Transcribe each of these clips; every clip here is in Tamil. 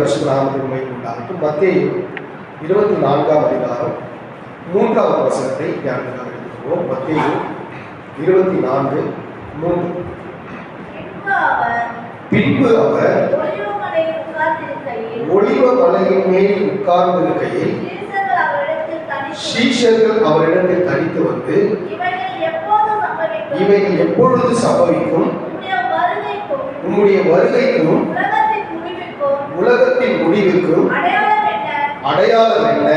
பரிசுத்தநாமத்துக்கு உண்டாகட்டும். மத்தேயு 24ஆம் அதிகாரம் 3வது வசனத்தை தியானத்திற்காக எடுத்துக்கொள்வோம். மத்தேயு 24:3. பின்பு அவர் ஒலிவ மலையின் மேல் உட்கார்ந்திருக்கையில் சீஷர்கள் அவரிடத்தில் தனித்து வந்து, இவைகள் எப்பொழுது சம்பவிக்கும்? உம்முடைய வருகைக்கும் உலகத்தின் முடிவுக்கும் அடையாளம் என்ன?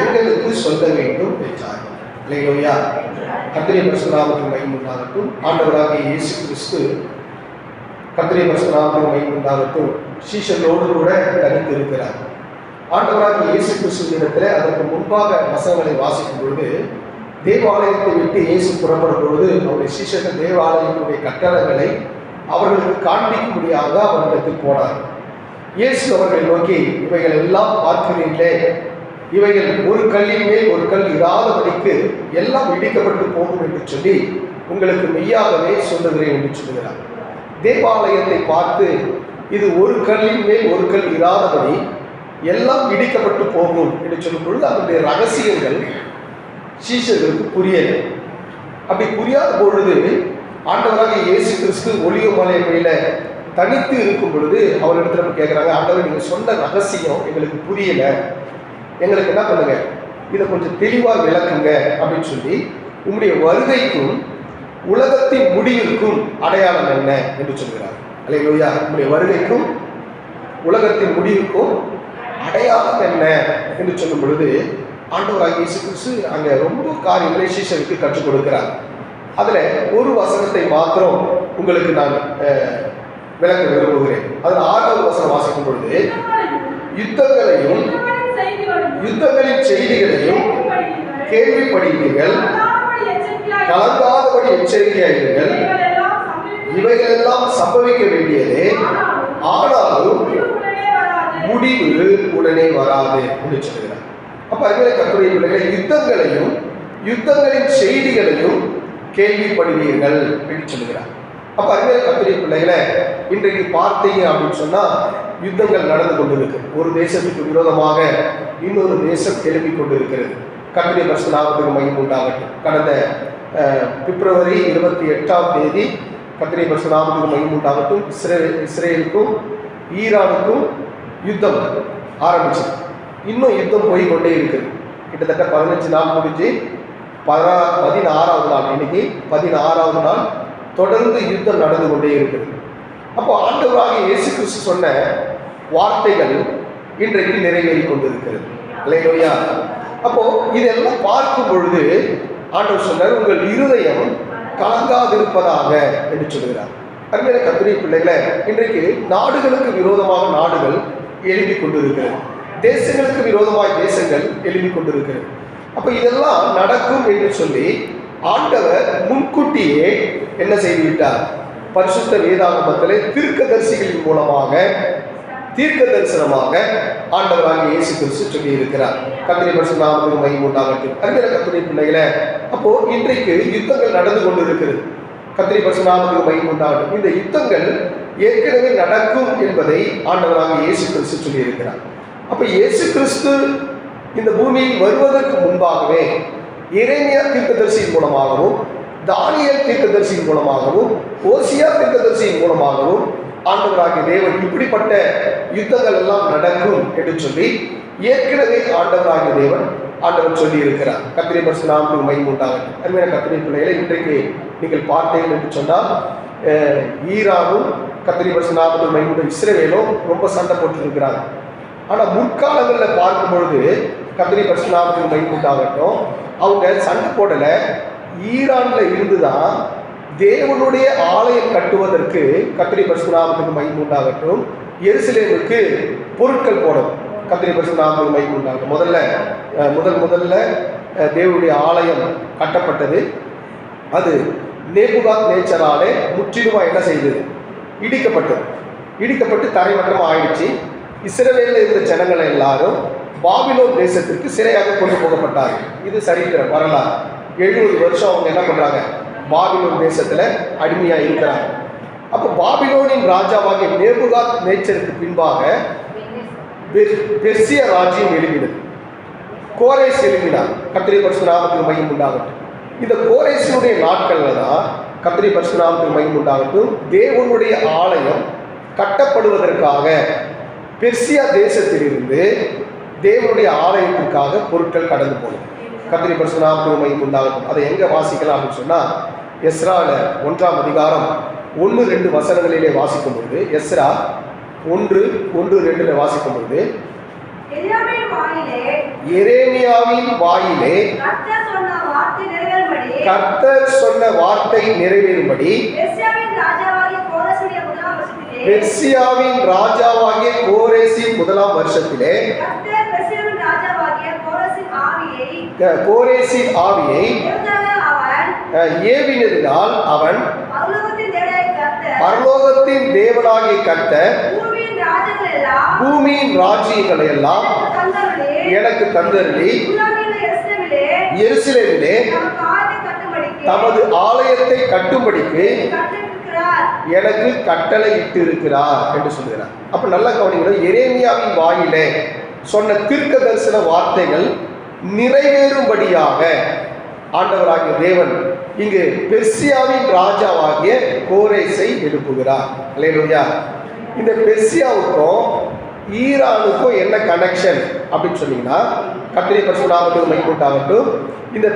எங்களுக்கு சொல்ல வேண்டும் என்றார். அல்லேலூயா. கர்த்தருடைய பரிசுத்த நாமத்துக்கு மகிமை உண்டாகட்டும். ஆண்டவராகிய இயேசு கிறிஸ்து கர்த்தருடைய பரிசுத்த நாமத்துக்கு மகிமை உண்டாகட்டும் சீஷர்களோடு கூட தனித்து இருக்கிறார். ஆண்டவராகிய இயேசு கிறிஸ்துவிடத்தில் அதற்கு முன்பாக வசனங்களை வாசிக்கும் பொழுது, தேவாலயத்தை விட்டு இயேசு புறப்படும் பொழுது அவருடைய சீஷர்கள் தேவாலயத்தினுடைய கட்டடங்களை அவர்களுக்கு காண்பிக்கும்படியாக அவரிடத்தில் போனார். இயேசு அவர்களை நோக்கி, இவைகள் எல்லாம் பார்க்கிறீர்களே, இவைகள் ஒரு கல்லின் மேல் ஒரு கல் இராதபடிக்கு எல்லாம் இடிக்கப்பட்டு போகும் என்று சொல்லி உங்களுக்கு மெய்யாகவே சொல்லுகிறேன் என்று சொல்லுகிறார். தேவாலயத்தை பார்த்து இது ஒரு கல்லின் மேல் ஒரு கல் இராதபடி எல்லாம் இடிக்கப்பட்டு போகும் என்று சொல்லும் பொழுது அதனுடைய ரகசியங்கள் சீஷர்களுக்கு புரியலை. அப்படி புரியாத பொழுது ஆண்டவராக இயேசு கிறிஸ்து ஒலிவ மலை மேல தனித்து இருக்கும் பொழுது அவரிடத்துல கேட்குறாங்க, ஆண்டவர் நீங்கள் சொன்ன ரகசியம் எங்களுக்கு புரியல, எங்களுக்கு என்ன பண்ணுங்க, இதை கொஞ்சம் தெளிவாக விளக்குங்க அப்படின்னு சொல்லி, உங்களுடைய வருகைக்கும் உலகத்தின் முடிவிற்கும் அடையாளம் என்ன என்று சொல்கிறார். அல்லேலூயா. உங்களுடைய வருகைக்கும் உலகத்தின் முடிவுக்கும் அடையாளம் என்ன என்று சொல்லும் பொழுது ஆண்டவராக இயேசு கிறிஸ்து அங்கே ரொம்ப காரியங்களை சீஷருக்கு கற்றுக் கொடுக்கிறார். அதில் ஒரு வசனத்தை மாத்திரம் உங்களுக்கு நான் விளக்க விரும்புகிறேன். அதில் 6வது வசனம் வாசிக்கும் பொழுது, யுத்தங்களையும் யுத்தங்களின் செய்திகளையும் கேள்விப்படுவீர்கள், கலங்காதபடி எச்சரிக்கையாயிருங்கள், இவைகளெல்லாம் சம்பவிக்க வேண்டியதே, ஆனாலும் முடிவு உடனே வராது என்று சொல்கிறார். அப்ப அருமையான கர்த்தருடைய பிள்ளைகளை, யுத்தங்களையும் யுத்தங்களின் செய்திகளையும் கேள்விப்படுவீர்கள் என்று சொல்லுகிறார். அப்ப அருமையான கர்த்தருடைய பிள்ளைகளை, இன்றைக்கு பார்த்தீங்க அப்படின்னு சொன்னா யுத்தங்கள் நடந்து கொண்டிருக்கு. ஒரு தேசத்துக்கு விரோதமாக இன்னொரு தேசம் எழுப்பி கொண்டிருக்கிறது. கர்த்தருடைய பரிசுத்த நாமத்துக்கு மகிமை உண்டாகட்டும். கடந்த பிப்ரவரி 28ஆம் தேதி கர்த்தருடைய பரிசுத்த நாமத்துக்கு மகிமை உண்டாகட்டும், இஸ்ரேலுக்கும் ஈரானுக்கும் யுத்தம் ஆரம்பிச்சது. இன்னும் யுத்தம் போய்கொண்டே இருக்குது. கிட்டத்தட்ட 15 நாள் முடிஞ்சு 16வது நாள், இன்னைக்கு 16வது நாள் தொடர்ந்து யுத்தம் நடந்து கொண்டே இருக்குது. அப்போ ஆண்டவராகிய இயேசு கிறிஸ்து சொன்ன வார்த்தைகள் இன்றைக்கு நிறைவேறி கொண்டிருக்கிறது. அல்லேலூயா. அப்போ இதெல்லாம் பார்க்கும் பொழுது ஆண்டவர் சொன்னார், உங்கள் இருதயம் கலங்காதிருப்பதாக என்று சொல்கிறார். அருமையான கர்த்தருடைய பிள்ளைகளை, இன்றைக்கு நாடுகளுக்கு விரோதமாக நாடுகள் எழுப்பி கொண்டிருக்கிறது, தேசங்களுக்கு விரோதமாக தேசங்கள் எழுப்பி கொண்டிருக்கிறது. அப்போ இதெல்லாம் நடக்கும் என்று சொல்லி ஆண்டவர் முன்கூட்டியே என்ன செய்துவிட்டார்? பரிசுத்த வேதாகமத்திலே தீர்க்கதரிசிகளின் மூலமாக தீர்க்க தரிசனமாக ஆண்டவராகிய இயேசு கிறிஸ்து சொல்லி இருக்கிறார். கர்த்தருடைய பரிசுத்த நாமத்துக்கு மகிமை உண்டாகட்டும். அருமையான கர்த்தருடைய பிள்ளைகளை, அப்போ இன்றைக்கு யுத்தங்கள் நடந்து கொண்டிருக்கிறது. கர்த்தருடைய பரிசுத்த நாமத்துக்கு மகிமை உண்டாகட்டும். இந்த யுத்தங்கள் ஏற்கனவே நடக்கும் என்பதை ஆண்டவராகிய இயேசு கிறிஸ்து சொல்லி இருக்கிறார். அப்ப இயேசு கிறிஸ்து இந்த பூமியில் வருவதற்கு முன்பாகவே எரேமியா தீர்க்கதரிசியின் மூலமாகவும், தானியேல் தீர்க்கதரிசியின் மூலமாகவும், ஓசியா தீர்க்கதரிசியின் மூலமாகவும் ஆண்டவராகிய தேவன் இப்படிப்பட்ட யுத்தங்கள் எல்லாம் நடக்கும் என்று சொல்லி ஏற்கனவே ஆண்டவராகிய தேவன் ஆண்டவர் சொல்லி இருக்கிறார். கர்த்தருடைய பரிசுத்த நாமத்துக்கு மகிமை உண்டாகட்டும். அருமையான கர்த்தருடைய பிள்ளைகளை, இன்றைக்கு நீங்கள் பார்த்தீர்கள் என்று சொன்னால் ஈரானும் கர்த்தருடைய பரிசுத்த நாமத்துக்கு மகிமை உண்டாக இஸ்ரவேலும் ரொம்ப சண்டை போட்டு இருக்கிறாங்க. ஆனால் முற்காலங்களில் பார்க்கும் பொழுது கர்த்தருடைய பரிசுத்த நாமத்துக்கு மகிமை உண்டாகட்டும், அவங்க சண்டை போடலை. ஈரான்ல இருந்துதான் தேவனுடைய ஆலயம் கட்டுவதற்கு கர்த்தருடைய பரிசுத்த நாமத்துக்கு மகிமை உண்டாகட்டும் எருசலேமுக்கு பொருட்கள் போடும். கர்த்தருடைய பரிசுத்த நாமத்துக்கு மகிமை உண்டாகட்டும். முதல்ல தேவனுடைய ஆலயம் கட்டப்பட்டது. அது நேபுகாத் நேச்சராலே முற்றிலுமா என்ன செய்தது? இடிக்கப்பட்டு தரைமட்டமாக ஆயிடுச்சு. இஸ்ரவேலில் இருந்த ஜனங்கள் எல்லாரும் பாபிலோன் தேசத்திற்கு சிறையாக கொண்டு போகப்பட்டார்கள். இது சரித்திர வரலாறு. 700 வருஷம் அவங்க என்ன பண்றாங்க? பாபிலோன் தேசத்துல அடிமையா இருக்கிறாங்க. அப்போ பாபிலோனின் ராஜாவாகிய நேபுகாத் நேச்சருக்கு பின்பாக பெர்சிய ராஜ்யம் எழுப்பினது. கோரேஸ் எழுப்பினார். கர்த்தருடைய பரிசுத்த நாமத்துக்கு மகிமை உண்டாகட்டும். இந்த கோரேசினுடைய நாட்கள்ல தான் கர்த்தருடைய பரிசுத்த நாமத்துக்கு மகிமை உண்டாகட்டும் தேவனுடைய ஆலயம் கட்டப்படுவதற்காக பெர்சியா தேசத்திலிருந்து தேவனுடைய ஆலயத்திற்காக பொருட்கள் கடந்து போகும். கர்த்தருடைய பரிசுத்த நாமத்துக்கு மகிமை உண்டாகட்டும். அதை எங்க வாசிக்கலாம் அப்படின்னு சொன்னா எஸ்ரால 1ஆம் அதிகாரம் 1-2 வசனங்களிலே வாசிக்கும் பொழுது, எஸ்ரா 1:1-2 வாசிக்கும் பொழுது, எரேமியாவின் வாயிலே கர்த்தர் சொன்ன வார்த்தை நிறைவேறும்படி பெர்சியாவின் ராஜாவாகிய கோரேசின் 1ஆம் வருஷத்திலே கோரேசின் ஆவியை ஏவினதினால் அவன் பரலோகத்தின் தேவனாகிய கர்த்தர் பூமியின் ராஜ்யங்களை எல்லாம் எனக்கு தந்தருளி எருசலேமிலே தமது ஆலயத்தை கட்டும்படிக்கு எனக்கு கட்டளை இட்டு இருக்கிறார் என்று சொல்கிறார். அப்ப நல்லா கவனிக்கணும். எரேமியாவின் வாயிலே சொன்ன தீர்க்க தரிசன வார்த்தைகள் நிறைவேறும்படியாக ஆண்டவராகிய தேவன் இங்கு பெர்சியாவின் ராஜாவாகிய கோரேசை எழுப்புகிறார். அல்லேலூயா. இந்த பெர்சியாவுக்கும் ஈரானுக்கும் என்ன கனெக்ஷன் அப்படின்னு சொன்னீங்கன்னா, கர்த்தருடைய பரிசுத்த நாமத்துக்கு மகிமை உண்டாகட்டும். இந்த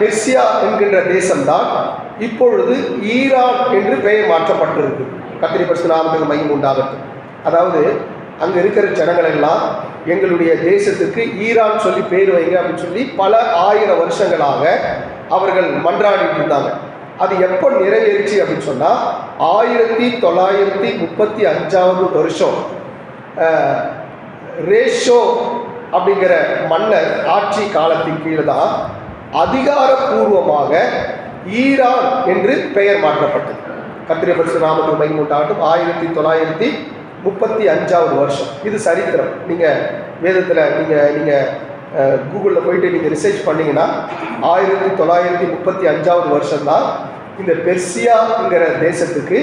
பெர்சியா என்கின்ற தேசம்தான் இப்பொழுது ஈரான் என்று பெயர் மாற்றப்பட்டிருக்கு. கர்த்தருடைய பரிசுத்த நாமத்துக்கு மகிமை உண்டாகட்டும். அதாவது அங்கே இருக்கிற ஜனங்கள் எல்லாம் எங்களுடைய தேசத்துக்கு ஈரான் சொல்லி பேர் வைங்க அப்படின்னு சொல்லி பல 1000 வருஷங்களாக அவர்கள் மன்றாடிட்டு இருந்தாங்க. அது எப்போ நிறைவேறிச்சு அப்படின்னு சொன்னால் 1935 வருஷம் ரேஷோ அப்படிங்கிற மன்னர் ஆட்சி காலத்தின் கீழே தான் அதிகாரப்பூர்வமாக ஈரான் என்று பெயர் மாற்றப்பட்டது. கர்த்தருடைய பரிசுத்த நாமத்துக்கு மகிமை உண்டாகட்டும். 1935 வருஷம். இது சரித்திரம். நீங்கள் வேதத்தில் நீங்கள் கூகுளில் போயிட்டு நீங்கள் ரிசர்ச் பண்ணிங்கன்னா 1935 வருஷம்தான் இந்த பெர்சியாங்கிற தேசத்துக்கு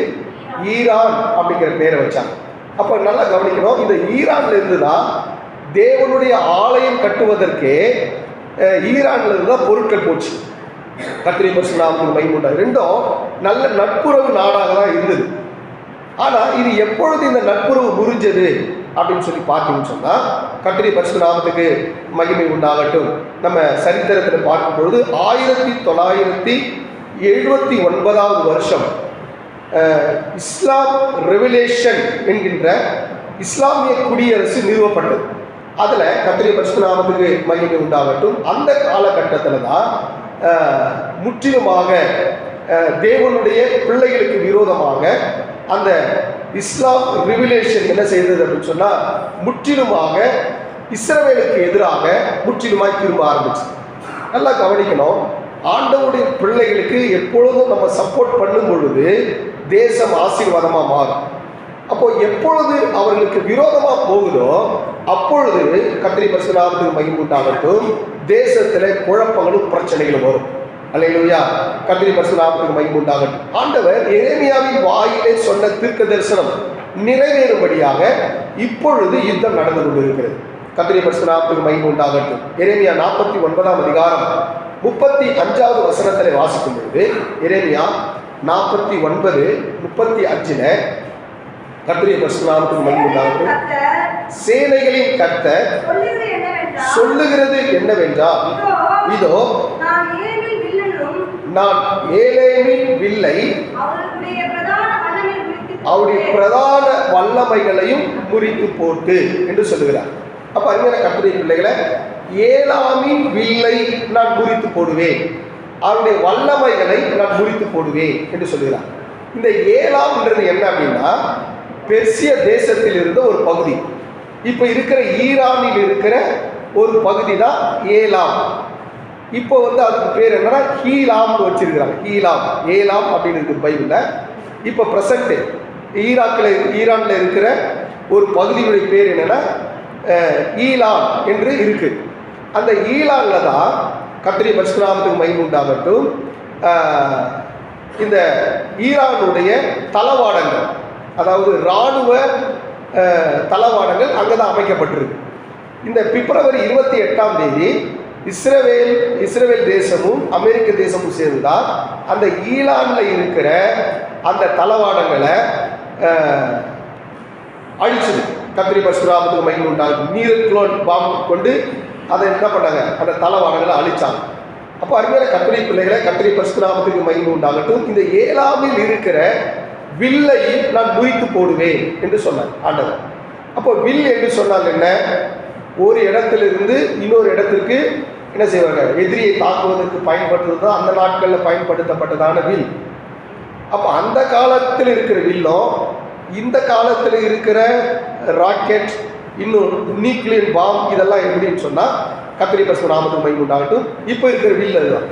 ஈரான் அப்படிங்கிற பேரை வச்சாங்க. அப்போ நல்லா கவனிக்கணும். இந்த ஈரான்ல இருந்து தான் தேவனுடைய ஆலயம் கட்டுவதற்கே ஈரான்ல இருந்து தான் பொருட்கள் போச்சு. கர்த்தருடைய பரிசுத்த நாமத்துக்கு மகிமை உண்டாகட்டும். ரெண்டும் நல்ல நட்புறவு நாடாக தான் இருந்தது. ஆனால் இது எப்பொழுது இந்த நட்புறவு முறிஞ்சது அப்படின்னு சொல்லி பார்த்தீங்கன்னு சொன்னால், கர்த்தருடைய பரிசுத்த நாமத்துக்கு மகிமை உண்டாகட்டும், நம்ம சரித்திரத்தில் பார்க்கும்பொழுது 1979 வருஷம் இஸ்லாம் ரெவலேஷன் என்கின்ற இஸ்லாமிய குடியரசு நிறுவப்பட்டது. அதில் கர்த்தருடைய பரிசுத்த நாமத்துக்கு மகிமை உண்டாகட்டும். அந்த காலகட்டத்தில் தான் முற்றிலுமாக தேவனுடைய பிள்ளைகளுக்கு விரோதமாக அந்த இஸ்லாம் ரிவிலேஷன் என்ன செய்தது அப்படின்னு சொன்னால், முற்றிலுமாக இஸ்ரவேலுக்கு எதிராக முற்றிலுமாய் திரும்ப ஆரம்பிச்சு. நல்லா கவனிக்கணும். ஆண்டவருடைய பிள்ளைகளுக்கு எப்பொழுதும் நம்ம சப்போர்ட் பண்ணும் பொழுது தேசம் ஆசீர்வாதமாக மாறும். அப்போ எப்பொழுது அவர்களுக்கு விரோதமாக போகுதோ அப்பொழுது கர்த்தருடைய பரிசுத்த நாமத்துக்கு மகிமை உண்டாகட்டும், தேசத்தில் குழப்பங்களும் பிரச்சனைகளும் வரும். அல்லேலூயா. கர்த்தருடைய பரிசுத்த நாமத்துக்கு மகிமை உண்டாகட்டும். ஆண்டவர் எரேமியாவின் வாயிலே சொன்ன தீர்க்க தரிசனம் நிறைவேறும்படியாக இப்பொழுது யுத்தம் நடந்து கொண்டிருக்கிறது. கர்த்தருடைய பரிசுத்த நாமத்துக்கு மகிமை உண்டாகட்டும். எரேமியா 49ஆம் அதிகாரம் 35வது வசனத்தில் வாசிக்கும் பொழுது, எரேமியா 49:35 கர்த்தருடைய பரிசுத்த நாமத்துக்கு மகிமை உண்டாகட்டும். சேனைகளின் கர்த்தர் சொல்லுகிறது என்னவென்றால், இதோ நான் ஏலேமின் வில்லை அவருடைய பிரதான வல்லமைகளையும் முறித்து போட்டு என்று சொல்லுகிறார். அப்ப அருமையான கர்த்தருடைய பிள்ளைகளை, ஏலாமின் வில்லை நான் முறித்து போடுவேன், அவருடைய வல்லமைகளை நான் முறித்து போடுவேன் என்று சொல்லுகிறார். இந்த ஏலாம்ன்றது என்ன அப்படின்னா, பெர்சிய தேசத்தில் இருந்த ஒரு பகுதி. இப்போ இருக்கிற ஈரானில் இருக்கிற ஒரு பகுதி தான் ஏலாம். இப்போ அதுக்கு பேர் என்னன்னா ஹீலாம்னு வச்சிருக்கிறாங்க. ஹீலாம், ஏலாம் அப்படின்னு இருக்குது பைபிளில். இப்போ ப்ரெசண்ட் ஈரானில் இருக்கிற ஒரு பகுதியுடைய பேர் என்னன்னா ஈலாம் என்று இருக்கு. அந்த ஈலான்ல தான் கர்த்தருடைய பரிசுத்த நாமத்துக்கு மகிமை உண்டாகட்டும் இந்த ஈரானுடைய தளவாடங்கள், அதாவது இராணுவ தளவாடங்கள் அங்கே தான் அமைக்கப்பட்டிருக்கு. இந்த பிப்ரவரி 28ஆம் தேதி இஸ்ரேல் தேசமும் அமெரிக்க தேசமும் சேர்ந்துதான் அந்த ஈரானில் இருக்கிற அந்த தளவாடங்களை அழிச்சது. கத்திரி பரசுராமத்துக்கு மகிமை உண்டாகும். நீரக்ளோன் பாம்பு கொண்டு அதை என்ன பண்ணாங்க, அந்த தளவாடங்களை அழிச்சாங்க. அப்போ அருமையான கத்திரி பிள்ளைகளை, கத்திரி பரசுராமத்துக்கு மகிமை உண்டாகட்டும். இந்த ஏலாமில் இருக்கிற வில்லை நான் முறித்து போடுவேன் என்று சொன்னார் ஆண்டவர். அப்போ வில் என்று சொன்னால் என்ன, ஒரு இடத்திலிருந்து இன்னொரு இடத்திற்கு என்ன செய்வாங்க, எதிரியை தாக்குவதற்கு பயன்படுத்துவது தான் அந்த நாட்களில் பயன்படுத்தப்பட்டதான வில். அப்போ அந்த காலத்தில் இருக்கிற வில்லும் இந்த காலத்தில் இருக்கிற ராக்கெட், இன்னும் நியூக்ளியர் பாம், இதெல்லாம் எப்படின்னு சொன்னால் கத்திரி பரசுராமத்துக்கு மகிமை உண்டாகட்டும். இப்போ இருக்கிற வில் அதுதான்.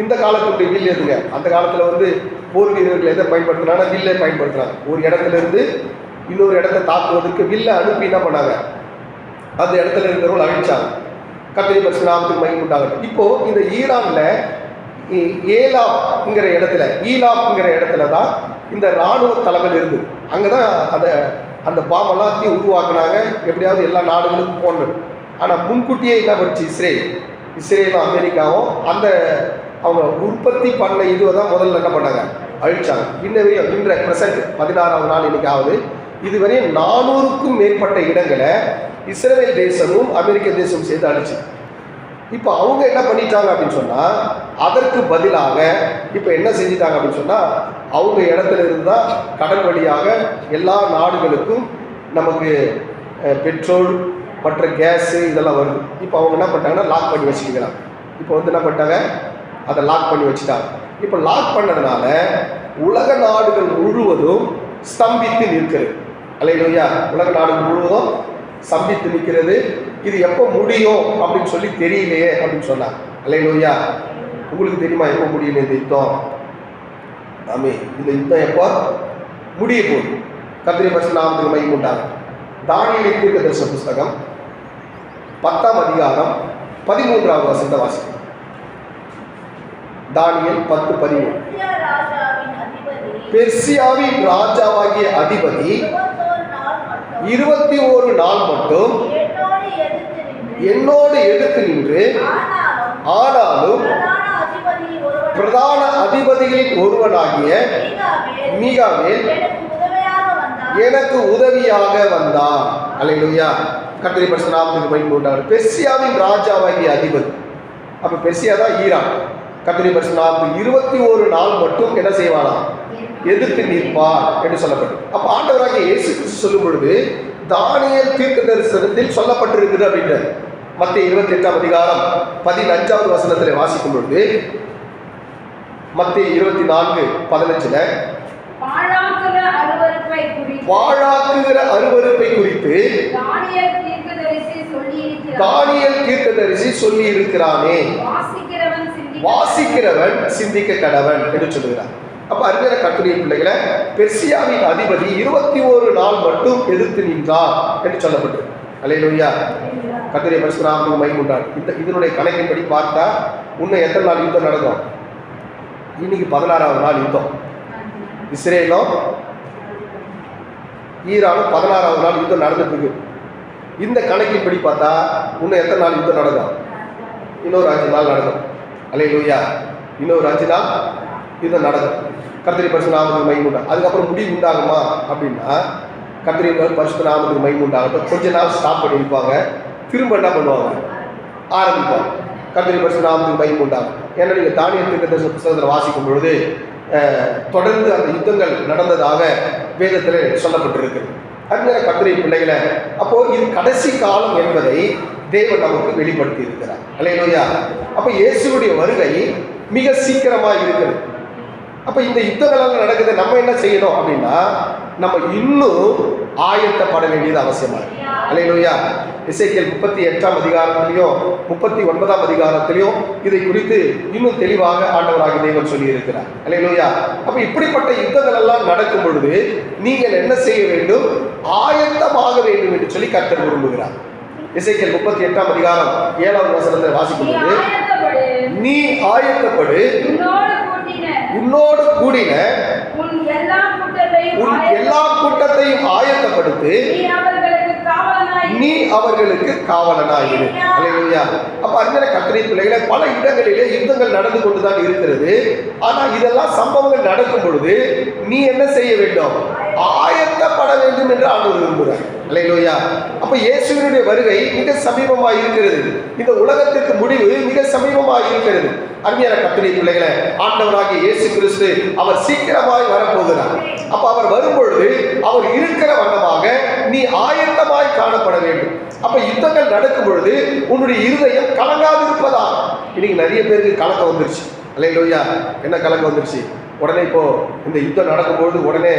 இந்த காலத்துடைய வில் எதுங்க, அந்த காலத்தில் போர் வீரர்கள் எதை பயன்படுத்தினா வில்லை பயன்படுத்துகிறாங்க. ஒரு இடத்துல இருந்து இன்னொரு இடத்தை தாக்குவதற்கு வில்லை அனுப்பி என்ன பண்ணாங்க, அந்த இடத்துல இருக்கிறவங்க அழிச்சாங்க. கத்திரி பரசுராமத்துக்கு மகிமை உண்டாகட்டும். இப்போ இந்த ஈரான்ல ஈலாப்ங்கிற இடத்துல தான் இந்த இராணுவ தளங்கள் இருந்தது. அங்கே தான் அந்த பாம் எல்லாத்தையும் உருவாக்குனாங்க. எப்படியாவது எல்லா நாடுகளுக்கும் போனது. ஆனால் முன்கூட்டியே என்ன பண்ணுச்சு, இஸ்ரேலும் அமெரிக்காவும் அவங்க உற்பத்தி பண்ண இதுவை தான் முதல்ல என்ன பண்ணாங்க, அழிச்சாங்க. இன்ற ப்ரெசன்ட் 16ஆவது நாள் இன்னைக்கு ஆகுது. இதுவரையும் 400க்கும் மேற்பட்ட இடங்களை இஸ்ரேல் தேசமும் அமெரிக்க தேசமும் சேர்த்து அழிச்சு. இப்போ அவங்க என்ன பண்ணிட்டாங்க அப்படின்னு சொன்னால், அதற்கு பதிலாக இப்போ என்ன செஞ்சிட்டாங்க அப்படின்னு சொன்னால், அவங்க இடத்துல இருந்தால் கடல் வழியாக எல்லா நாடுகளுக்கும் நமக்கு பெட்ரோல் மற்ற கேஸு இதெல்லாம் வருது. இப்போ அவங்க என்ன பண்ணிட்டாங்கன்னா லாக் பண்ணி வச்சுக்கிறாங்க. இப்போ என்ன பண்ணிட்டாங்க, அதை லாக் பண்ணி வச்சுட்டாங்க. இப்போ லாக் பண்ணதுனால உலக நாடுகள் முழுவதும் ஸ்தம்பித்து நிற்கிறது. அல்லேலூயா. உலக நாடுகள் முழுவதும் ஸ்தம்பித்து நிற்கிறது. இது எப்போ முடியும் அப்படின்னு சொல்லி தெரியலையே அப்படின்னு சொன்னாங்க. அல்லேலூயா. உங்களுக்கு தெரியுமா எப்போ முடியும் இந்த யுத்தம்? ஆமே, இந்த யுத்தம் எப்போ முடிய போகுது? கத்திரி பரசுராமத்துக்கு மகிமை உண்டாகும். தானியேல் தீர்க்கதரிசன புஸ்தகம் 10ஆம் அதிகாரம் 13வது வசனத்தை வாசிக்கும். தானியேல் 10:13. பெர்சியாவின் ராஜாவாகிய அதிபதி 21 நாள் மட்டும் என்னோடு எதிர்த்து நின்று, ஆனாலும் பிரதான அதிபதிகளின் ஒருவனாகிய மீகாவேல் எனக்கு உதவியாக வந்தான். அல்லேலூயா. கர்த்தருடைய பரிசுத்த நாமத்துக்கு மகிமை உண்டாகட்டும். பெர்சியாவின் ராஜாவாகிய அதிபதி, அப்போ பெர்சியா தான் ஈரான். கர்த்தருடைய பரிசுத்த நாமத்துக்கு 21 நாள் மட்டும் என்ன செய்வானா, எதிர்த்து நிற்பார் என்று சொல்லப்பட்டது. அப்போ ஆண்டவராகிய இயேசு கிறிஸ்து சொல்லும் பொழுது தானியேல் தீர்க்கதரிசனத்தில் சொல்லப்பட்டிருக்குது அப்படின்றது. மத்தேயு 28ஆம் அதிகாரம் 15வது வசனத்தில் வாசிக்கும் பொழுது, மத்தேயு 24:15 வாழாக்குகிற அருவருப்பை குறித்து தானியேல் தீர்க்கதரிசி சொல்லி இருக்கிறானே, வாசிக்கிறவன் சிந்திக்க கடவன் என்று சொல்லுகிறார். அப்ப அருமையான கர்த்தருடைய பிள்ளைகளை, பெர்சியாவின் அதிபதி 21 நாள் மட்டும் எதிர்த்து நின்றார் என்று சொல்லப்பட்டிருக்கு. அல்லேலூயா. கர்த்தருடைய பரிசுத்த நாமத்துக்கு மகிமை உண்டாகட்டும். இதனுடைய கணக்கின்படி பார்த்தா இன்னும் எத்தனை நாள் யுத்தம் நடக்கும்? இன்னைக்கு 16வது நாள் யுத்தம். இஸ்ரேலும் ஈரானும் 16வது நாள் யுத்தம் நடந்துட்டு இருக்கு. இந்த கணக்கின்படி பார்த்தா இன்னும் எத்தனை நாள் யுத்தம் நடக்கும்? இன்னொரு 5 நாள் நடக்கும். அல்லேலூயா. இன்னொரு 5 நாள் யுத்தம் நடக்கும். கர்த்தருடைய பரிசுத்த நாமத்துக்கு மகிமை உண்டாகும். அதுக்கப்புறம் முடிவு உண்டாகுமா அப்படின்னா, கர்த்தருடைய பரிசுத்த நாமத்துக்கு மகிமை உண்டாகட்டும். கொஞ்ச நாள் ஸ்டாப் பண்ணி வைப்பாங்க, திரும்ப என்ன பண்ணுவாங்க, ஆரம்பிப்பாங்க. கர்த்தருடைய பரிசுத்த நாமத்துக்கு மகிமை உண்டாகும். ஏன்னா நீங்கள் தானியேல் தீர்க்கதரிசன புத்தகத்தில் வாசிக்கும் பொழுது தொடர்ந்து அந்த யுத்தங்கள் நடந்ததாக வேதத்தில் சொல்லப்பட்டிருக்கிறது. அருமையான கர்த்தருடைய பிள்ளைகளை, அப்போ இது கடைசி காலம் என்பதை தேவன் நமக்கு வெளிப்படுத்தி இருக்கிறார். அல்லேலூயா. அப்போ இயேசுவுடைய வருகை மிக சீக்கிரமாக இருக்கிறது. அப்போ இந்த யுத்தங்கள் நடக்குது. நம்ம என்ன செய்யணும் அப்படின்னா, நம்ம இன்னும் ஆயத்தப்பட வேண்டியது அவசியமாக இருக்கு. அல்லேலூயா. எசேக்கியேல் 38ஆம் அதிகாரத்திலையும் 39ஆம் அதிகாரத்திலையும் இதை குறித்து இன்னும் தெளிவாக ஆண்டவராகிய தேவன் சொல்லி இருக்கிறார். அல்லேலூயா. அப்ப இப்படிப்பட்ட யுத்தங்கள் எல்லாம் நடக்கும் பொழுது நீங்கள் என்ன செய்ய வேண்டும்? ஆயத்தமாக வேண்டும் என்று சொல்லி கர்த்தர் விரும்புகிறார். எசேக்கியேல் 38ஆம் அதிகாரம் 7வது வசனத்தை வாசிக்கும் பொழுது, நீ ஆயத்தப்படு, உன்னோடு கூடின உன் எல்லா கூட்டத்தையும் ஆயத்தப்படுத்து, நீ அவர்களுக்கு காவலனாயிரு. அல்லேலூயா. அப்ப அருமையான கர்த்தருடைய பிள்ளைகளே, பல இடங்களிலே யுத்தங்கள் நடந்து கொண்டுதான் இருக்கிறது. ஆனா இதெல்லாம் சம்பவங்கள் நடக்கும் பொழுது நீ என்ன செய்ய வேண்டும்? ஆயத்தப்பட வேண்டும் என்று ஆண்டவர் விரும்புகிறார். அல்லேலூயா. அப்ப இயேசுவினுடைய வருகை மிக சமீபமாக இருக்கிறது. இந்த உலகத்திற்கு முடிவு மிக சமீபமாக இருக்கிறது. அருமையான கர்த்தருடைய பிள்ளைகளே, ஆண்டவராகிய இயேசு கிறிஸ்து அவர் சீக்கிரமாய் வரப்போகிறார். அப்ப அவர் வரும்பொழுது அவர் இருக்கிற வண்ணமாக நீ ஆயத்தமாய் காணப்பட வேண்டும். அப்ப யுத்தங்கள் நடக்கும் பொழுது உன்னுடைய இருதயம் கலங்காது இருப்பதா? இன்னைக்கு நிறைய பேருக்கு கலக்கம் வந்துருச்சு. அல்லேலூயா. என்ன கலக்கம் வந்துருச்சு? உடனே இப்போ இந்த யுத்தம் நடக்கும்போது உடனே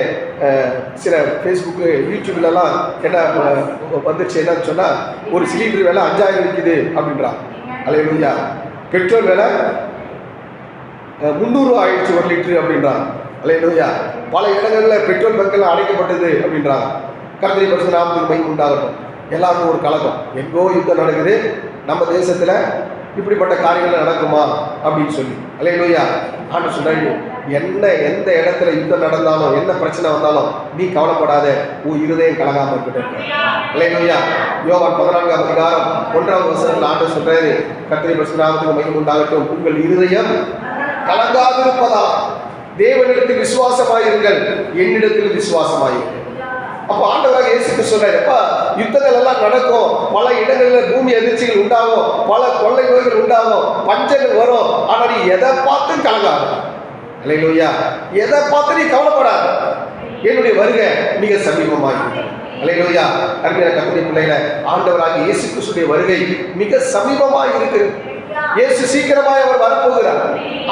சில ஃபேஸ்புக்கு யூடியூப்லலாம் என்ன வந்துருச்சு என்னன்னு சொன்னால், ஒரு சிலிண்டர் விலை 5000 விற்கிது அப்படின்றான். அல்லேலூயா. பெட்ரோல் விலை 300 ஆயிடுச்சு 1 லிட்டரு அப்படின்றான். அல்லேலூயா. பல இடங்களில் பெட்ரோல் பங்கெல்லாம் அடைக்கப்பட்டது அப்படின்றாங்க. கர்த்தருடைய பரிசுத்த நாமத்துக்கு மகிமை உண்டாகட்டும். எல்லாருக்கும் ஒரு கலக்கம், எங்கோ யுத்தம் நடக்குது, நம்ம தேசத்தில் இப்படிப்பட்ட காரியங்கள் நடக்குமா அப்படின்னு சொல்லி. அல்லேலூயா. ஆண்டவர் சொல்றாரு, எந்த இடத்துல யுத்தம் நடந்தாலும் என்ன பிரச்சனை வந்தாலும் நீ கவலைப்படாத, உன் இருதயம் கலங்காம இருக்கட்டும். அல்லேலூயா. யோவான் 14ஆம் அதிகாரம் 1ஆம் வசனத்தில் ஆண்டவர் சொல்றாரு, கர்த்தருடைய பரிசுத்த நாமத்துக்கு மகிமை உண்டாகட்டும், உங்கள் இருதயம் கலங்காதிருப்பதா தேவனிடத்தில் விசுவாசமாயிருங்கள், என்னிடத்தில் விசுவாசமாயிருங்கள். அப்போ ஆண்டவராக இயேசு கிறிஸ்து சொல்றாரு, அப்பா யுத்தங்கள் எல்லாம் நடக்கும், பல இடங்களில் பூமி அதிர்ச்சிகள் உண்டாகும், பல கொள்ளை நோய்கள் உண்டாகும், பஞ்சங்கள் வரும். ஆனா நீ எதை பார்த்து கலங்காத. அல்லேலூயா. எதை பார்த்து நீ கவலைப்படாத, என்னுடைய வருகை மிக சமீபமாகிறது. அல்லேலூயா. அருமையான கர்த்தருடைய பிள்ளைகளே, ஆண்டவராகிய இயேசு கிறிஸ்துடைய வருகை மிக சமீபமாக இருக்கிறது. இயேசு சீக்கிரமாய் அவர் வரப்போகிறார்.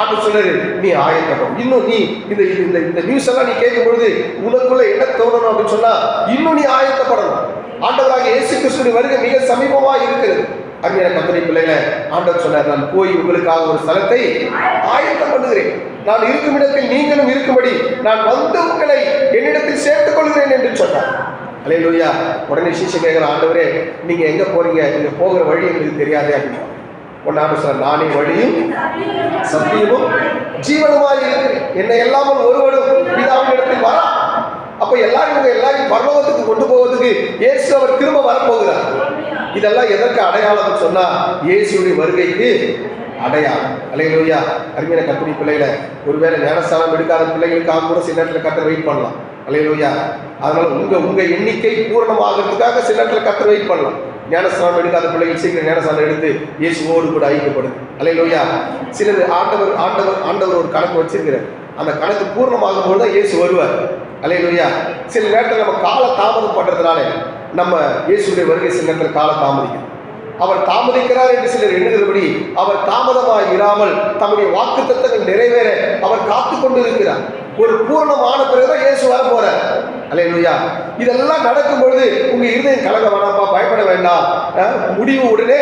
ஆண்டவர் சொல்றாரு, நீ ஆயத்தப்படும். இன்னும் நீ இந்த நியூஸ் எல்லாம் நீ கேட்கும் பொழுது உனக்குள்ள என்ன தோணணும் அப்படின்னு சொன்னா, இன்னும் நீ ஆயத்தப்படணும். ஆண்டவராகிய இயேசு கிறிஸ்துடைய வருகை மிக சமீபமாக இருக்கிறது. அருமையான கர்த்தருடைய பிள்ளைகளே, ஆண்டவர் சொன்னார், நான் போய் உங்களுக்காக ஒரு ஸ்தலத்தை ஆயத்தம் பண்ணுகிறேன், நான் இருக்கும் இடத்தில் நீங்களும் இருக்கும்படி நான் வந்து உங்களை என்னிடத்தில் சேர்த்துக் கொள்கிறேன் என்று சொன்னார். அல்லேலூயா. உடனே சீஷன் கேட்கிற, ஆண்டவரே நீங்க எங்க போறீங்க? நீங்க போகிற வழி எங்களுக்கு தெரியாதே அப்படின்னு. ஒன்னாண்டு சார், நானே வழியும் சத்தியமும் ஜீவனுமாய் இருக்கிறேன், என்னை இல்லாமல் ஒருவரும் பிதாவின் இடத்தில் வரா. அப்ப எல்லாரையும் பரலோகத்துக்கு கொண்டு போவதுக்கு இயேசு அவர் திரும்ப வரப்போகிறார். இதெல்லாம் எதற்கு அடையாளம் சொன்னா, இயேசுடைய வருகைக்கு அடையாளம். அல்லேலூயா. அருமையான கர்த்தருடைய பிள்ளைகளை, ஒருவேளை ஞானஸ்தானம் எடுக்காத பிள்ளைகளுக்காக கூட சில நேரத்தில் கர்த்தர் வெயிட் பண்ணலாம். அல்லேலூயா. அதனால உங்க எண்ணிக்கை பூரணமாகிறதுக்காக சில நேரத்தில் கர்த்தர் வெயிட் பண்ணலாம். ஞானஸ்தானம் எடுக்காத பிள்ளைகள் சீக்கிரம் ஞானஸ்தானம் எடுத்து இயேசுவோடு கூட ஐக்கியப்படுது. அல்லேலூயா. சிலது ஆண்டவர் ஒரு கணக்கு வச்சிருக்கிறார். அந்த கணக்கு பூர்ணமாகும் போது தான் இயேசு வருவார். அல்லேலூயா. சில நேரத்தில் நம்ம கால தாமதம் பண்றதுனால நம்ம இயேசுடைய வருகை சில நேரத்தில் கால தாமதிக்கும். அவர் தாமதிக்கிறார் என்று சிலர் எண்ணுகிறபடி அவர் தாமதமாக இராமல் தம்முடைய வாக்குத்தத்தங்கள் நிறைவேற அவர் காத்து கொண்டு இருக்கிறார். ஒரு பூரணமான பிறகுதான் இயேசு வர போறார். அல்லேலூயா. இதெல்லாம் நடக்கும் பொழுது உங்க இருதயம் கலங்க வேணாம்ப்பா, பயப்பட வேண்டாம், முடிவு உடனே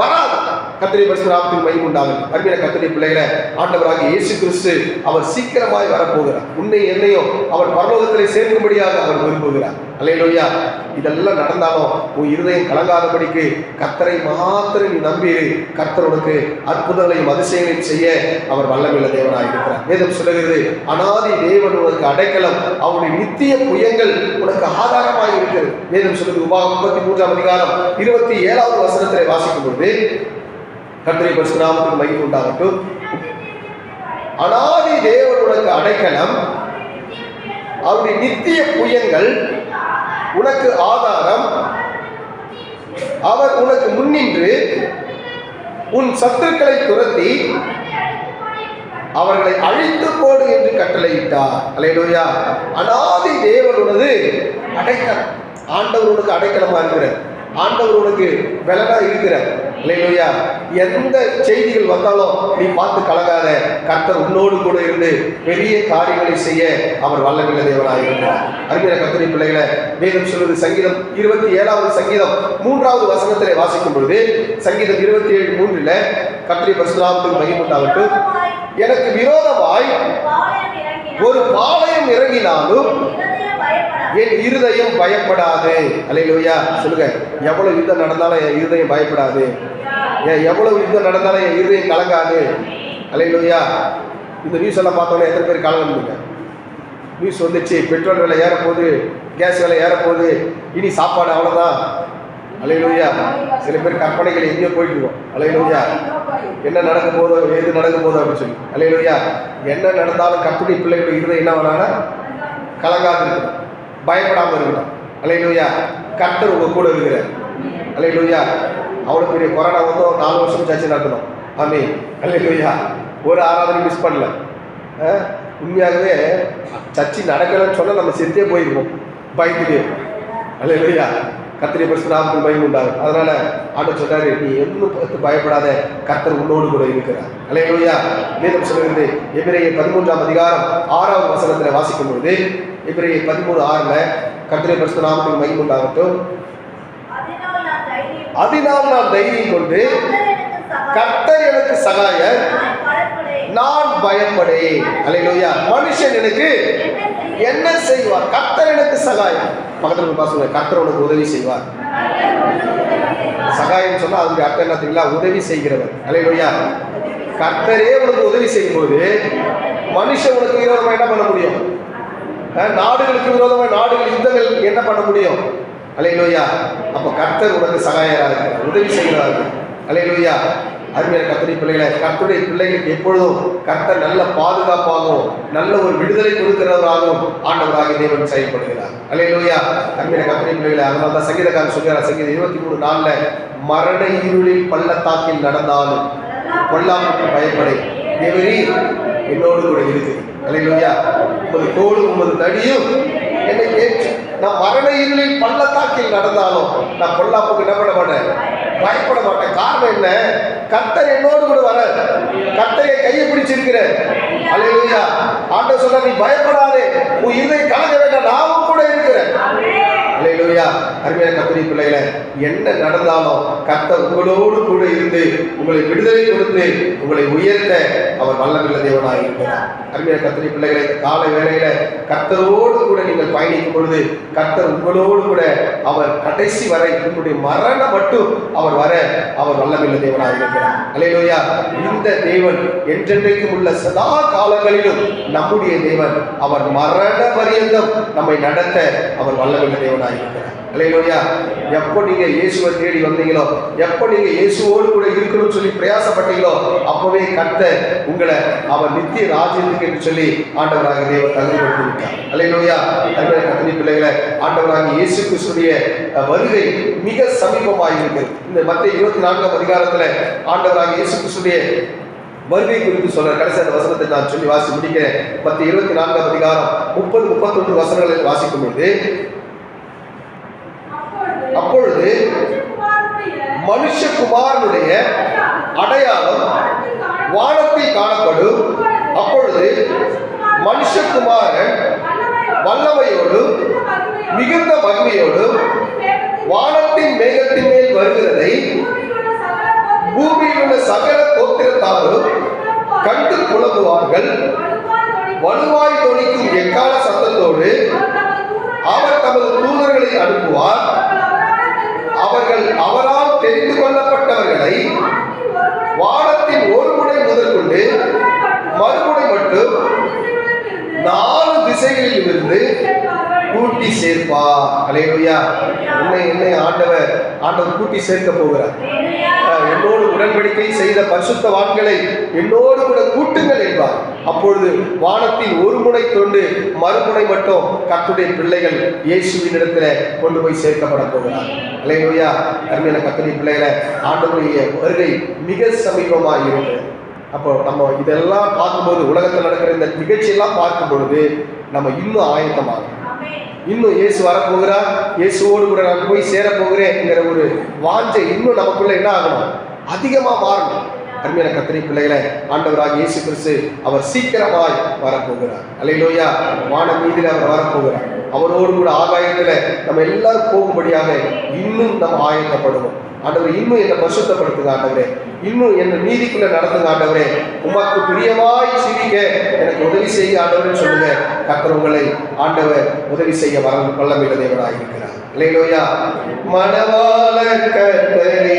வராது. கர்த்தருடைய பரிசுத்த நாமத்துக்கு மகிமை உண்டாகும். அருமையான கர்த்தருடைய பிள்ளைகளே, ஆண்டவராகிய இயேசு கிறிஸ்து அவர் சீக்கிரமாய் வரப்போகிறார். உன்னை என்னையும் அவர் பரலோகத்திலே சேர்க்கும்படியாக அவர் விரும்புகிறார். அல்லேலூயா. இதெல்லாம் நடந்தாலும் உன் இருதயம் கலங்காதபடிக்கு கர்த்தரை மாத்திரம் நீ நம்பியிரு. கர்த்தர் உனக்கு அற்புதங்களையும் அதிசயங்களையும் செய்ய அவர் வல்லமையுள்ள தேவனாக இருக்கிறார். வேதம் சொல்லுகிறது, அனாதி தேவன் உனக்கு அடைக்கலம், அவருடைய நித்திய புயங்கள் உனக்கு ஆதாரமாக இருக்கிறது. வேதம் சொல்லுகிறது, உபாகமம் 33ஆம் அதிகாரம் 27வது வசனத்திலே வாசிக்கும் பொழுது, கர்த்தருடைய பரிசுத்த நாமத்துக்கு மகிமை உண்டாகட்டும், அனாதி தேவன் உனக்கு அடைக்கலம், அவருடைய நித்திய புயங்கள் உனக்கு ஆதாரம், அவர் உனக்கு முன்னின்று உன் சத்துருக்களை துரத்தி அவர்களை அழித்து போடு என்று கட்டளையிட்டார். அல்லேலூயா. அனாதி தேவன் உனது அடைக்கலம். ஆண்டவர் உனக்கு அடைக்கலமா இருக்கிறார். ஆண்டவர் உனக்கு பலனா இருக்கிறார். அல்லேலூயா. எந்த செய்திகள் வந்தாலும் நீ பார்த்து கலங்காத. கர்த்தர் உன்னோடு கூட இருந்து பெரிய காரியங்களை செய்ய அவர் வல்லமையுள்ள தேவனாக இருக்கிறார். அருமையான கர்த்தருடைய பிள்ளைகளை, வேதம் சொல்வது சங்கீதம் 27வது சங்கீதம் 3வது வசனத்திலே வாசிக்கும் பொழுது, சங்கீதம் 27:3 கர்த்தருடைய பரிசுத்த நாமத்துக்கு மகிமை உண்டாகட்டும், எனக்கு விரோதமாய் ஒரு பாளையம் இறங்கினாலும் என் இருதயம் பயப்படாது. அல்லேலூயா. சொல்லுங்க, எவ்வளவு யுத்தம் நடந்தாலும் என் இருதயம் பயப்படாது. எவ்வளவு யுத்தம் நடந்தாலும் என் இருதயம் கலங்காது. அல்லேலூயா. இந்த நியூஸ் எல்லாம் பார்த்தோன்னே எத்தனை பேர் கலந்துருங்க? நியூஸ் வந்துச்சு, பெட்ரோல் விலை ஏறப்போகுது, கேஸ் விலை ஏறப்போகுது, இனி சாப்பாடு அவ்வளோதான். அல்லேலூயா. சில பேர் கற்பனைகள் எங்கேயோ போயிட்டு இருக்கோம். அல்லேலூயா. என்ன நடக்க போதோ, எது நடக்க போதோ அப்படின்னு சொல்லி. அல்லேலூயா. என்ன நடந்தாலும் கர்த்தருடைய பிள்ளைகளுடைய இருதயம் என்ன வேணாலும் கலங்காது இருக்கணும், பயப்படாமல் இருக்கணும். அல்லேலூயா. கர்த்தர் உங்க கூட இருக்கிறார். அல்லேலூயா. அவ்வளோ பெரிய கொரோனா வந்து 4 வருஷம் சர்ச்சை நடத்தணும். ஆமென். அல்லேலூயா. ஒரு ஆராதனை மிஸ் பண்ணல. உண்மையாகவே சர்ச்சை நடக்கலன்னு சொன்னால் நம்ம செத்தே போயிருக்கோம் பயத்துக்கு. அல்லேலூயா. கர்த்தருடைய பரிசுத்த நாமத்துக்கு மகிமை உண்டாகும். அதனால ஆண்டவர் சொல்றாரு, நீ எதுவும் பார்த்து பயப்படாத, கர்த்தர் உன்னோடு கூட இருக்கிறார். அல்லேலூயா. வேதம் சொல்கிறது எபிரேயர் 13ஆம் அதிகாரம் 6ஆவது வசனத்தில் வாசிக்கும் பொழுது, எபிரேயர் 13:6 கர்த்தருடைய பரிசுத்த நாமத்துக்கு மகிமை உண்டாகட்டும். அதனால் நான் தைரியம் கொண்டு கர்த்தர் எனக்கு சகாயர், நான் பயப்படேன். அல்லேலூயா. மனுஷன் எனக்கு என்ன செய்வார்? கர்த்தர் எனக்கு சகாயம். பக்கத்தில் பாசுங்க, கர்த்தர் உனக்கு உதவி செய்வார். சகாயம் சொன்னா அதுக்கு அர்த்தம் என்ன தெரியுங்களா? உதவி செய்கிறவர். அல்லேலூயா. கர்த்தரே உனக்கு உதவி செய்யும்போது மனுஷன் உனக்கு விரோதமா என்ன பண்ண முடியும்? நாடுகளுக்கு விரோதமா நாடுகள் யுத்தங்கள் என்ன பண்ண முடியும்? அல்லேலூயா. அப்ப கர்த்தர் உனக்கு சகாயராக இருக்கிறார், உதவி செய்கிறார்கள். அல்லேலூயா. அருமையான கர்த்தருடைய பிள்ளைகளை, கர்த்தருடைய பிள்ளைகளுக்கு எப்பொழுதும் கர்த்தர் நல்ல பாதுகாப்பாகவும் நல்ல ஒரு விடுதலை கொடுக்கிறவராகவும் ஆண்டவராக தேவன் செயல்படுகிறார். அல்லேலூயா. அருமையான கர்த்தருடைய பிள்ளைகளை, அதனால தான் சங்கீதக்காரன் சொல்கிறார், சங்கீதம் 23:4 மரண இருளில் பள்ளத்தாக்கில் நடந்தாலும் பொல்லாப்புக்கு பயப்படை, தேவரீ என்னோடு கூட இருக்கு. அல்லேலூயா. உமது கோடு உமது தடியும் என்னை ஏற்று, நான் மரண இருளில் பள்ளத்தாக்கில் நடந்தாலும் நான் பொல்லாப்புக்கு என்ன பண்ண மாட்டேன், பயப்பட மாட்டேன். காரணம் என்ன? கர்த்தர் என்னோடு கூட வர, கர்த்தரை கையை பிடிச்சிருக்கிற. அல்லேலூயா. ஆண்டவர் சொல்ற, நீ பயப்படாதே, உன் இருதயம் கலங்க வேண்டாம், நானும் கூட இருக்கிறேன். அல்லேலூயா. அருமையான கர்த்தருடைய பிள்ளைகளை, என்ன நடந்தாலும் கர்த்தர் உங்களோடு கூட இருந்து உங்களை விடுதலை கொடுத்து உங்களை உயர்த்த அவர் வல்லமையுள்ள தேவனாக இருக்கிறார். அருமையான கர்த்தருடைய பிள்ளைகளை, இந்த காலை வேளையில கர்த்தரோடு கூட நீங்கள் பயணிக்கும் பொழுது கர்த்தர் உங்களோடு கூட அவர் கடைசி வரை உங்களுடைய மரணம் மட்டும் அவர் வர அவர் வல்லமையுள்ள தேவனாக இருக்கிறார். அல்லேலூயா. இந்த தேவன் என்றென்றைக்கும் உள்ள சதா காலங்களிலும் நம்முடைய தேவன், அவர் மரண பரியந்தம் நம்மை நடத்த அவர் வல்லமையுள்ள தேவனாக இருக்கிறார். அல்லேலூயா. எப்போ நீங்க இயேசுவை தேடி வந்தீங்களோ, எப்போ நீங்க இயேசுவோடு கூட இருக்கணும்னு சொல்லி பிரயாசப்பட்டீங்களோ, அப்பவே கர்த்தர் உங்களை அவர் நித்திய ராஜ்யத்துக்கு என்று சொல்லி ஆண்டவராக தேவன் தகுதிப்படுத்தி விட்டார். அல்லேலூயா. கர்த்தருடைய பிள்ளைகளை, ஆண்டவராக இயேசு கிறிஸ்துவின் வருகை மிக சமீபமாக இருக்கிறது. இந்த மத்தேயு 24ஆம் அதிகாரத்துல ஆண்டவராக இயேசு கிறிஸ்துவின் வருகை குறித்து சொல்ற கடைசி அந்த வசனத்தை நான் சொல்லி வாசி முடிக்கிறேன். மத்தேயு 24ஆம் அதிகாரம் 30-31 வசனங்களில் வாசிக்கும் பொழுது, அப்பொழுது மனுஷகுமாரனுடைய அடையாளம் வானத்தில் காணப்படும். அப்பொழுது மனுஷகுமாரன் வல்லமையோடு மிகுந்த மகிமையோடு வானத்தின் மேகத்தின் மேல் வருகிறதை பூமியில் உள்ள சகல கோத்திரத்தாரும் கண்டு புலம்புவார்கள். வலுவாய் தொனிக்கும் எக்கால சத்தத்தோடு அவர் தமது தூதர்களை அனுப்புவார். அவர்கள் அவரால் தெரிந்து கொள்ளப்பட்டவர்களை வானத்தின் ஒரு முனை முதல் கொண்டு மறுமுனை மட்டும் 4 திசைகளில் இருந்து கூட்டி சேர்ப்பார். அல்லேலூயா. என்னை ஆண்டவர் கூட்டி சேர்க்க போகிறார். என்னோடு உடன்படிக்கை செய்த பரிசுத்தவான்களை என்னோடு கூட கூட்டுங்கள் என்பார். அப்பொழுது வானத்தின் ஒரு முனை தொண்டு மறுமுனை மட்டும் கர்த்தருடைய பிள்ளைகள் இயேசுவின் இடத்துல கொண்டு போய் சேர்க்கப்பட போகிறார். அல்லேலூயா. அருமையான கர்த்தருடைய பிள்ளைகளை, ஆண்டவருடைய வருகை மிக சமீபமாக இருக்கிறது. அப்போ நம்ம இதெல்லாம் பார்க்கும்போது, உலகத்தில் நடக்கிற இந்த நிகழ்ச்சியெல்லாம் பார்க்கும் பொழுது நம்ம இன்னும் ஆயத்தமாகும். இன்னும் இயேசு வரப்போகிறார், இயேசுவோடு கூட நான் போய் சேரப்போகிறேன்ங்கிற ஒரு வாஞ்சை இன்னும் நமக்குள்ள என்ன ஆகணும், அதிகமாக மாறணும். அருமையான கர்த்தருடைய பிள்ளைகளை, ஆண்டவராக இயேசு கிறிஸ்து அவர் சீக்கிரமாய் வரப்போகிறார். அல்லேலூயா. வானம் மீதில் அவர் வரப்போகிறார். அவரோடு கூட ஆகாயத்தில் நம்ம எல்லாரும் போகும்படியாக இன்னும் நம்ம ஆயத்தப்படுவோம். ஆண்டவரே, இன்னும் என்னை பரிசுத்தப்படுத்துங்க ஆண்டவரே, இன்னும் என்னை நீதிக்குள்ள நடத்துங்க ஆண்டவரே, உமக்கு பிரியமாய் சிரிக்க எனக்கு உதவி செய்ய ஆண்டவரே சொல்லுங்க. கர்த்தர் உங்களை ஆண்டவர் உதவி செய்ய வல்லமையுள்ள தேவனாய் இருக்கிறார். அல்லேலூயா. மணவாள கர்த்தரே